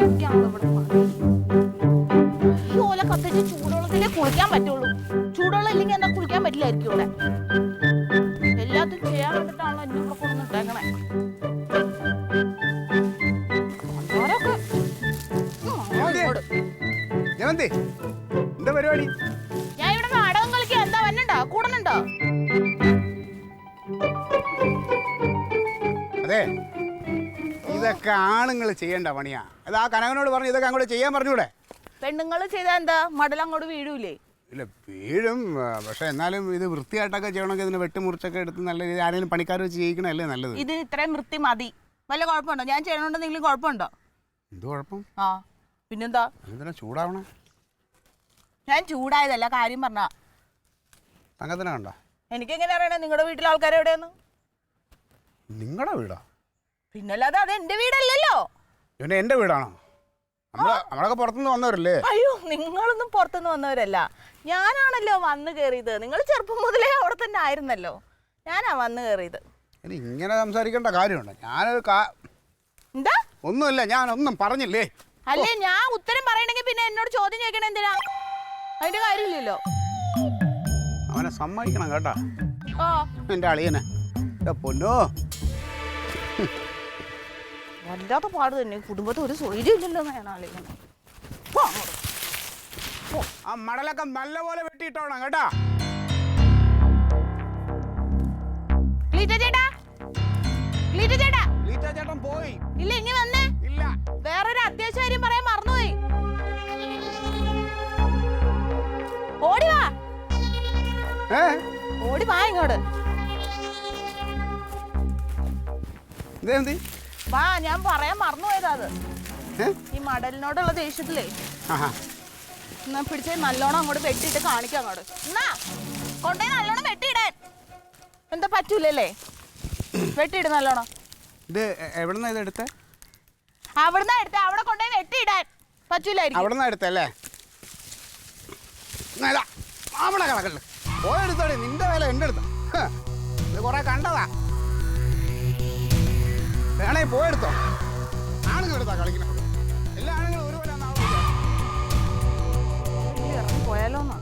ഈ ഓല കത്തിച്ച് ചൂടുവെള്ളത്തിലേ കുളിക്കാൻ പറ്റുള്ളൂ. ചൂടുവെള്ളം ഇല്ലെങ്കിൽ എന്നാ കുളിക്കാൻ പറ്റില്ലായിരിക്കും ഇവിടെ. എല്ലാത്തും ചെയ്യാൻ വേണ്ടിട്ടാണല്ലോ എന്നെ ഇവിടെ കൊണ്ടുവന്നിട്ടേക്കണേ. എന്താ പരിപാടി? ഞാൻ ഇവിടെ നാടകം കളിക്കുക. എന്താ വന്നുണ്ടോ? കൂടനുണ്ടോ? അതെ, ഇതൊക്കെ ആണുങ്ങൾ ചെയ്യേണ്ട പണിയാ. അത് ആ കനകനോട് പറഞ്ഞു ഇതൊക്കെ അങ്ങോട്ട് ചെയ്യാൻ പറഞ്ഞൂടെ? പെണ്ണുങ്ങൾ ചെയ്താ എന്താ മടൽ അങ്ങോട്ട് വീഴൂലേ? ഇല്ല, വീഴും. പക്ഷെ എന്നാലും ഇത് വൃത്തിയായിട്ടൊക്കെ ചെയ്യണമെങ്കിൽ ഇതിന് വെട്ടിമുറിച്ചൊക്കെ എടുത്ത് നല്ല രീതിയിൽ ആരെങ്കിലും പണിക്കാർ വെച്ച് ചെയ്യിക്കണല്ലേ നല്ലത്. ഇത് ഇത്രയും വൃത്തി മതി. വല്ല കുഴപ്പമുണ്ടോ? ഞാൻ ചെയ്യണോണ്ടെന്തെങ്കിലും കുഴപ്പമുണ്ടോ? എന്ത് കുഴപ്പം? ആ പിന്നെന്താ? എന്തിനാ ചൂടാവണേ? ഞാൻ ചൂടായതല്ല, കാര്യം പറഞ്ഞ. തങ്കത്തിനെ കണ്ടോ? എനിക്കെങ്ങനെ അറിയണേ നിങ്ങളുടെ വീട്ടിലെ ആൾക്കാർ എവിടെയെന്ന്? നിങ്ങളുടെ വീടാ? പിന്നല്ലാതെ അത് എന്റെ വീടല്ലല്ലോ. പിന്നെ എന്റെ വീടാണോ? നമ്മളൊക്കെ പുറത്തുനിന്ന് വന്നവരല്ലേ? അയ്യോ, നിങ്ങളൊന്നും പുറത്തുനിന്ന് വന്നവരല്ല. ഞാനാണല്ലോ വന്ന് കയറിയത്. നിങ്ങൾ ചെറുപ്പം മുതലേ അവിടെ തന്നെ ആയിരുന്നല്ലോ. ഞാനാ വന്ന് കയറിയത്. ഇനി ഇങ്ങനെ സംസാരിക്കേണ്ട കാര്യമുണ്ടോ? ഞാനൊരു എന്താ? ഒന്നുമില്ല, ഞാനൊന്നും പറഞ്ഞില്ലേ. അല്ലേ, ഞാൻ ഉത്തരം പറയണെങ്കിൽ പിന്നെ എന്നോട് ചോദ്യം ചോദിക്കണ എന്തിനാ? അതിന്റെ കാര്യമില്ലല്ലോ. അവനെ സമ്മതിക്കണം കേട്ടാ. ഓ, എന്റെ അളിയനെ പൊന്നോ. വല്ലാത്ത പാട് തന്നെ. കുടുംബത്തിൽ ഒരു സ്വൈര്യം ഇല്ലല്ലോ എന്നാണ് ആലോചിക്കുന്നത്. ആ മടലൊക്കെ നല്ലപോലെ വെട്ടിയിട്ടോണം കേട്ടാ. ചേട്ടൻ പോയി. ഇല്ല, ഇനി വന്നേ. ഇല്ല, വേറൊരു അത്യാവശ്യ കാര്യം പറയാൻ മറന്നുപോയി. ഓടി വാ, ഓടി വാ ഇങ്ങോട്ട്. വാ, ഞാൻ പറയാൻ മറന്നുപോയതാ അത്. ഈ മടലിനോടുള്ള ദേഷ്യത്തിലേ എന്നാ പിടിച്ച് നല്ലോണം അങ്ങോട്ട് വെട്ടിയിട്ട് കാണിക്കാം. അങ്ങോട്ട് എന്നാ കൊണ്ടേ നല്ലോണം വെട്ടിയിടാൻ. എന്താ പറ്റൂലല്ലേ? വെട്ടിയിട് നല്ലോണം. എവിടുന്നാ ഇത് എടുത്തേ? അവിടുന്ന് എടുത്ത അവിടെ കൊണ്ടേ വെട്ടിയിടാൻ പറ്റൂലായിരിക്കും. അവിടുന്ന് എടുത്തല്ലേ? അവിടെ കിടക്കല്ലേ? പോയെടുത്തോടെ, നിന്റെ വേല എന്റെ അടുത്ത. ഇത് കൊറേ കണ്ടതാ. വേണേ പോയെടുത്തോ. ആണുങ്ങൾ എടുത്താ കളിക്കണം. എല്ലാ ആണുങ്ങളും ഒരുപോലെ പോയാലോന്നാ.